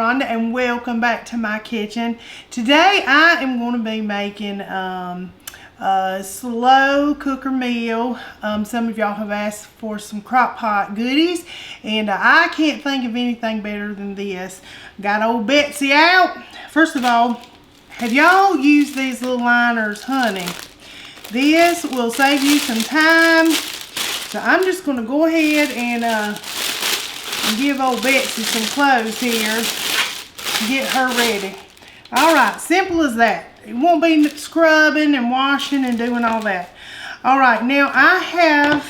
Rhonda, and welcome back to my kitchen. Today I am going to be making a slow cooker meal. Some of y'all have asked for some Crockpot goodies, and I can't think of anything better than this. Got old Betsy out. First of all, have y'all used these little liners, honey? This will save you some time. So I'm just going to go ahead and give old Betsy some clothes here to get her ready. Alright, simple as that. It won't be scrubbing and washing and doing all that. Alright, now I have,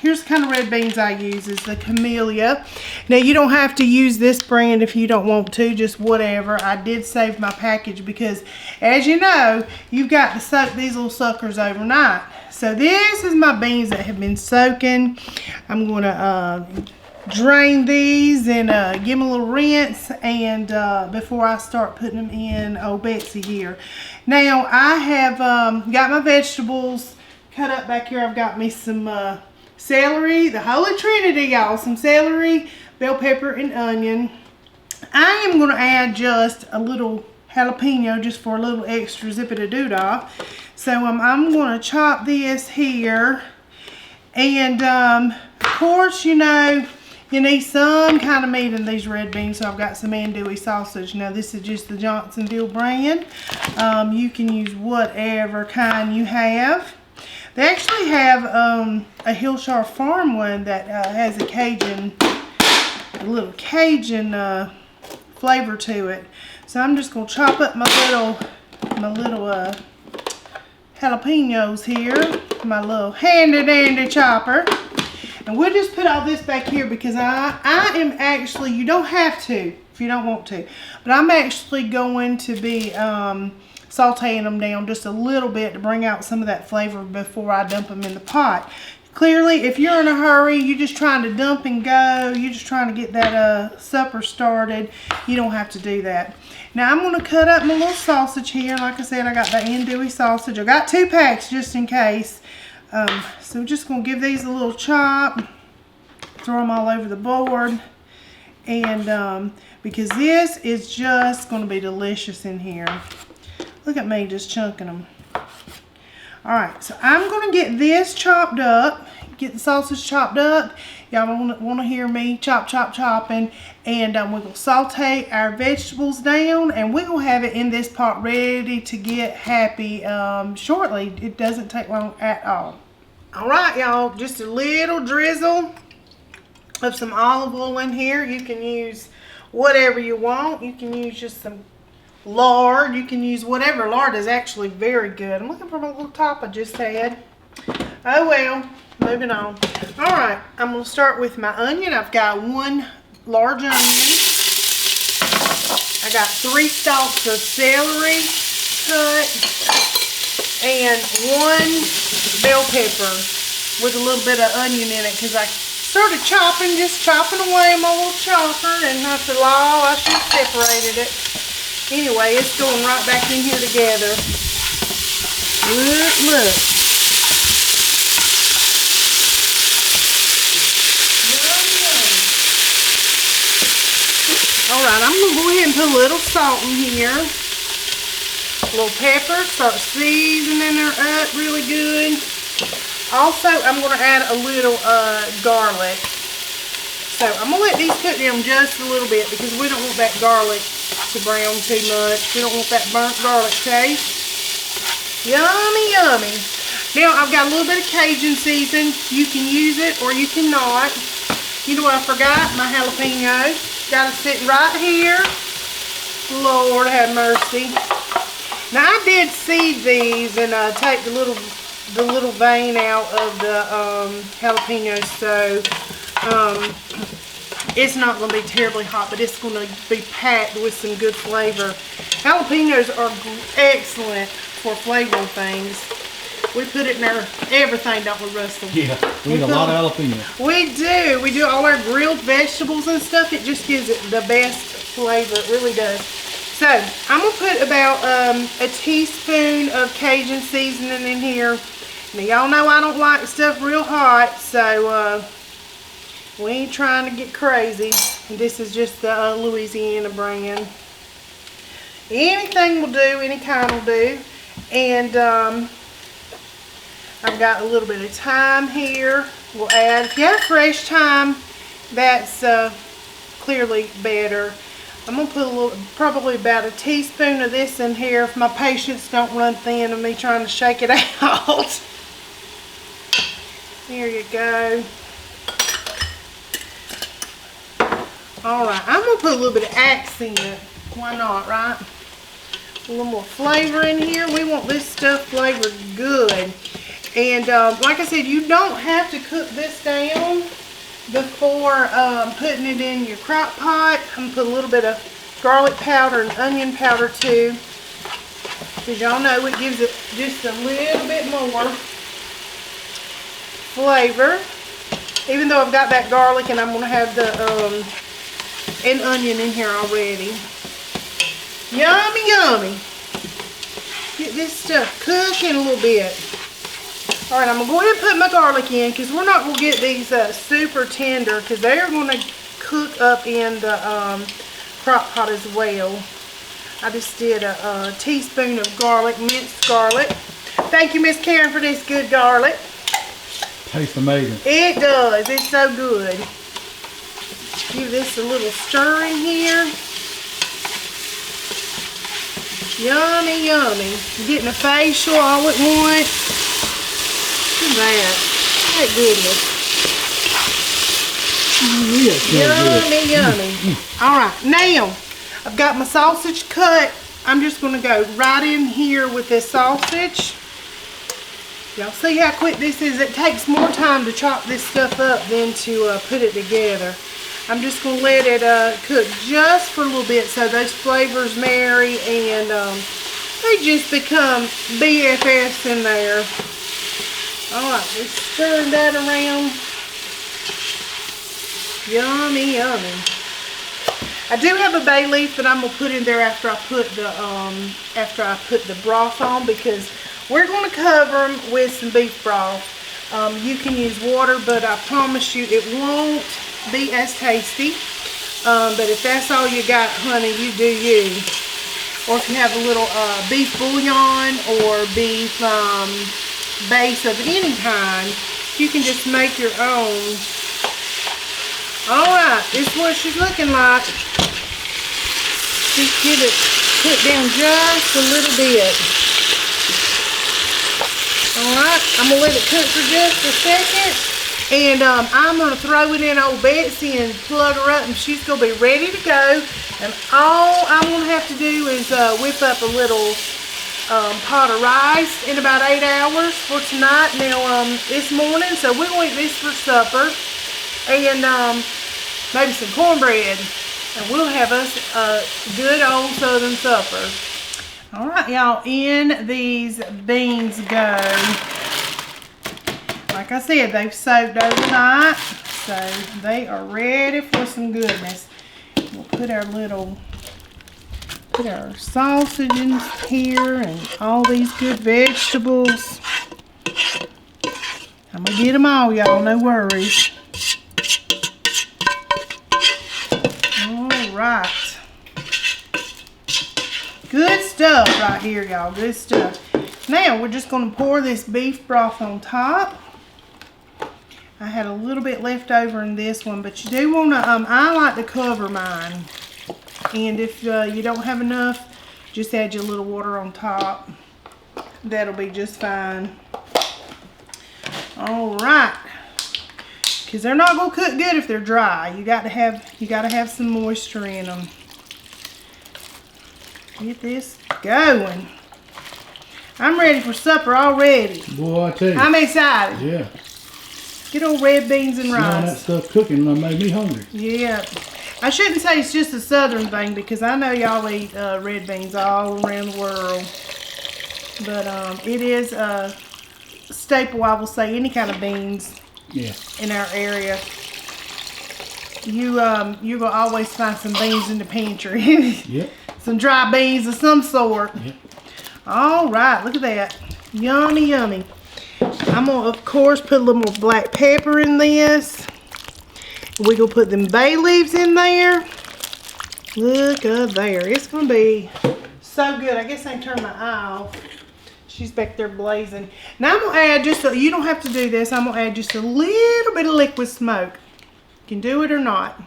here's the kind of red beans I use, is the Camellia. Now you don't have to use this brand if you don't want to, just whatever. I did save my package because, as you know, you've got to soak these little suckers overnight. So this is my beans that have been soaking. I'm going to drain these and give them a little rinse, and before I start putting them in old Betsy here. Now I have got my vegetables cut up back here. I've got me some celery, the Holy Trinity, y'all. Some celery, bell pepper, and onion. I am going to add just a little jalapeno just for a little extra zip-a-da-doo-dah. So I'm going to chop this here, and of course, you know, you need some kind of meat in these red beans, so I've got some andouille sausage. Now this is just the Johnsonville brand. You can use whatever kind you have. They actually have a Hillshire Farm one that has a little Cajun flavor to it. So I'm just gonna chop up my little jalapenos here, my little handy dandy chopper. And we'll just put all this back here because I am actually, you don't have to if you don't want to, but I'm actually going to be sauteing them down just a little bit to bring out some of that flavor before I dump them in the pot. Clearly, if you're in a hurry, you're just trying to dump and go, you're just trying to get that supper started, you don't have to do that. Now I'm going to cut up my little sausage here. Like I said, I got the andouille sausage. I got 2 packs just in case. So we're just going to give these a little chop, throw them all over the board, and because this is just going to be delicious in here. Look at me just chunking them. Alright, so I'm going to get this chopped up, get the sausage chopped up. Y'all want to hear me chopping, and we're going to saute our vegetables down, and we're going to have it in this pot ready to get happy shortly. It doesn't take long at all. Alright, y'all, just a little drizzle of some olive oil in here. You can use whatever you want. You can use just some lard. You can use whatever. Lard is actually very good. I'm looking for my little top I just had. Oh well, moving on. Alright, I'm going to start with my onion. I've got 1 large onion. I got 3 stalks of celery cut, and 1 bell pepper with a little bit of onion in it, because I started chopping, just chopping away my little chopper, and I said, oh, I should have separated it. Anyway, it's going right back in here together. Look. Alright, I'm going to go ahead and put a little salt in here. A little pepper. Start seasoning her up really good. Also, I'm going to add a little garlic. So, I'm going to let these cook down just a little bit because we don't want that garlic to brown too much. We don't want that burnt garlic taste. Yummy, yummy. Now, I've got a little bit of Cajun season. You can use it or you cannot. You know what I forgot? My jalapeno. Got it sitting right here. Lord have mercy. Now, I did seed these and take the little vein out of the jalapenos, so it's not going to be terribly hot, but it's going to be packed with some good flavor. Jalapenos are excellent for flavoring things. We put it in our everything, don't we, Russell? Yeah, we need a lot of jalapeno. We do. We do all our grilled vegetables and stuff. It just gives it the best flavor. It really does. So, I'm going to put about a teaspoon of Cajun seasoning in here. Now, y'all know I don't like stuff real hot, so we ain't trying to get crazy. And this is just the Louisiana brand. Anything will do, any kind will do. And I've got a little bit of thyme here. We'll add, if you have fresh thyme, that's clearly better. I'm going to put a little, probably about a teaspoon of this in here if my patience don't run thin of me trying to shake it out. There you go. Alright, I'm going to put a little bit of accent. Why not, right? A little more flavor in here. We want this stuff flavored good. And like I said, you don't have to cook this down before putting it in your crock pot. I'm going to put a little bit of garlic powder and onion powder too. Because y'all know it gives it just a little bit more flavor. Even though I've got that garlic and I'm going to have the and onion in here already. Yummy, yummy. Get this stuff cooking a little bit. Alright, I'm going to go ahead and put my garlic in because we're not going to get these super tender because they are going to cook up in the crock pot as well. I just did a teaspoon of garlic, minced garlic. Thank you, Miss Karen, for this good garlic. Tastes amazing. It does. It's so good. Give this a little stir in here. Yummy, yummy. I'm getting a facial all at once. Look at that. That goodness. Yummy, yummy. Alright, now I've got my sausage cut. I'm just going to go right in here with this sausage. Y'all see how quick this is? It takes more time to chop this stuff up than to put it together. I'm just going to let it cook just for a little bit so those flavors marry and they just become BFFs in there. Alright, just stir that around. Yummy, yummy. I do have a bay leaf that I'm going to put in there after I put the broth on because we're going to cover them with some beef broth. You can use water, but I promise you it won't be as tasty. But if that's all you got, honey, you do you. Or if you have a little beef bouillon or beef base of any kind, you can just make your own. Alright, this is what she's looking like. Just get it put down just a little bit. Alright, I'm going to let it cook for just a second. And I'm going to throw it in old Betsy and plug her up and she's going to be ready to go. And all I'm going to have to do is whip up a little pot of rice in about 8 hours for tonight. Now, this morning, so we're going to eat this for supper. And maybe some cornbread. And we'll have us a good old southern supper. Alright, y'all, in these beans go. Like I said, they've soaked overnight, so they are ready for some goodness. We'll put our sausage in here and all these good vegetables. I'm gonna get them all, y'all, no worries. Alright. Good stuff right here, y'all. Good stuff. Now, we're just going to pour this beef broth on top. I had a little bit left over in this one, but you do want to, I like to cover mine. And if you don't have enough, just add your little water on top. That'll be just fine. Alright. Because they're not going to cook good if they're dry. You got to have some moisture in them. Get this going. I'm ready for supper already. Boy, I tell you. I'm excited. Yeah. Good old red beans and rice. All that stuff cooking made me hungry. Yeah. I shouldn't say it's just a southern thing because I know y'all eat red beans all around the world. But it is a staple, I will say, any kind of beans in our area. You're going to always find some beans in the pantry. Yep. Some dry beans of some sort. Yep. Alright, look at that. Yummy, yummy. I'm going to, of course, put a little more black pepper in this. We gonna put them bay leaves in there. Look up there. It's gonna be so good. I guess I can turn my eye off. She's back there blazing. Now I'm gonna add just a, you don't have to do this. I'm gonna add just a little bit of liquid smoke. You can do it or not.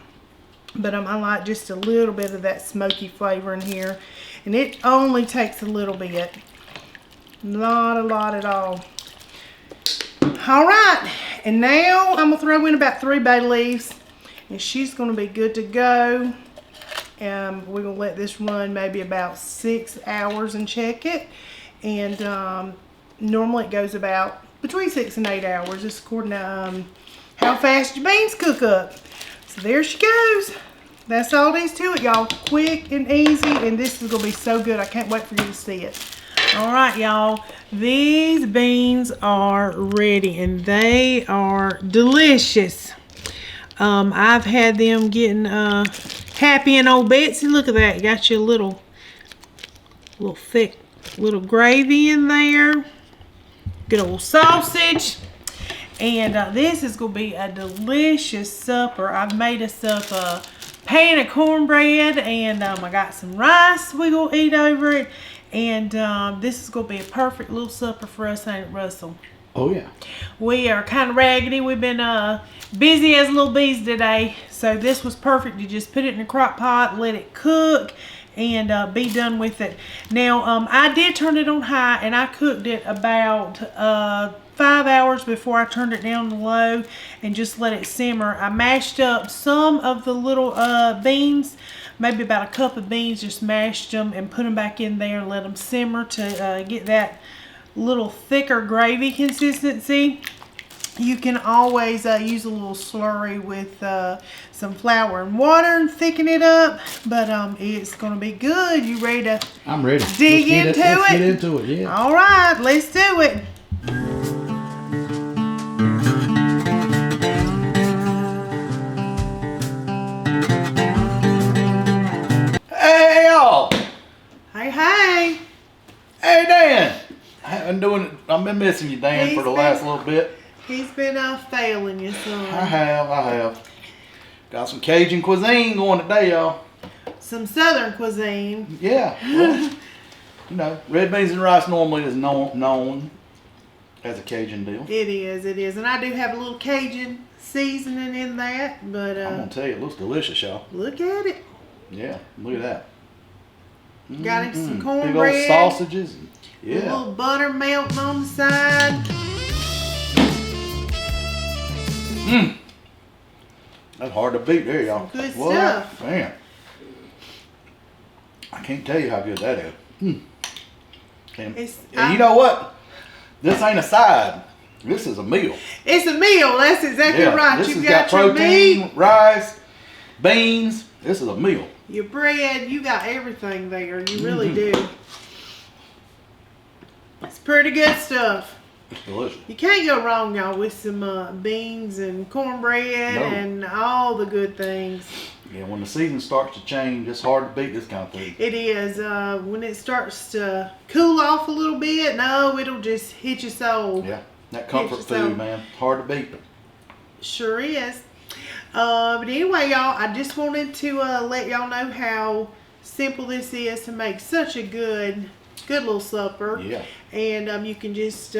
But I like just a little bit of that smoky flavor in here. And it only takes a little bit. Not a lot at all. All right. And now I'm gonna throw in about 3 bay leaves. And she's gonna be good to go. We're gonna let this run maybe about 6 hours and check it. And normally it goes about between 6 and 8 hours, just according to how fast your beans cook up. So there she goes. That's all there is to it, y'all. Quick and easy, and this is gonna be so good. I can't wait for you to see it. All right, y'all. These beans are ready, and they are delicious. I've had them getting happy and old Betsy. Look at that. Got you a little thick little gravy in there. Good old sausage. And this is going to be a delicious supper. I've made us up a pan of cornbread, and I got some rice we're going to eat over it. And this is going to be a perfect little supper for us, ain't it, Russell? Oh, yeah. We are kind of raggedy. We've been busy as little bees today. So this was perfect to just put it in a crock pot, let it cook, and be done with it. Now, I did turn it on high, and I cooked it about 5 hours before I turned it down to low and just let it simmer. I mashed up some of the little beans, maybe about a cup of beans, just mashed them and put them back in there and let them simmer to get that little thicker gravy consistency. You can always use a little slurry with some flour and water and thicken it up, but it's going to be good. You ready to I'm ready. dig into it? Let's get into it, yeah. All right, let's do it. Hey y'all! Hey, hey. Hey Dan! I've been missing you, Dan, for the last little bit. He's been failing you, son. I have. Got some Cajun cuisine going today, y'all. Some Southern cuisine. Yeah, well, you know, red beans and rice normally is known as a Cajun deal. It is. And I do have a little Cajun seasoning in that, but I'm gonna tell you, it looks delicious, y'all. look at it. Yeah, look at that. Got him some Big cornbread. old sausages. A Yeah. little butter melting on the side. That's hard to beat there, y'all. Some good stuff. Man. I can't tell you how good that is. And you know what? This ain't a side. This is a meal. It's a meal. That's exactly right. This You've has got your protein, meat, rice, beans. This is a meal. your bread. You got everything there. You really do. It's pretty good stuff. It's delicious. You can't go wrong, y'all, with some beans and cornbread and all the good things. Yeah, when the season starts to change, it's hard to beat this kind of thing. It is. When it starts to cool off a little bit, no, it'll just hit your soul. Yeah, that comfort food, man. Hard to beat. Sure is. But anyway, y'all, I just wanted to let y'all know how simple this is to make such a good little supper. Yeah. And you can just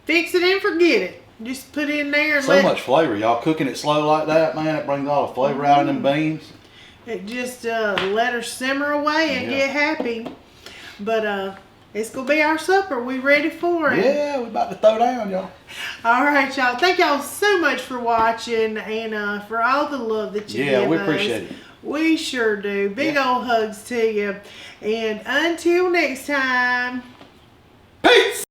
fix it and forget it. Just put it in there and So much flavor, y'all. Cooking it slow like that, man, it brings all the flavor out of them beans. It just let her simmer away and get happy. But it's going to be our supper. We ready for it? Yeah, we about to throw down, y'all. All right, y'all. Thank y'all so much for watching and for all the love that you give us. Yeah, we appreciate it. We sure do. Big old hugs to you. And until next time. Peace!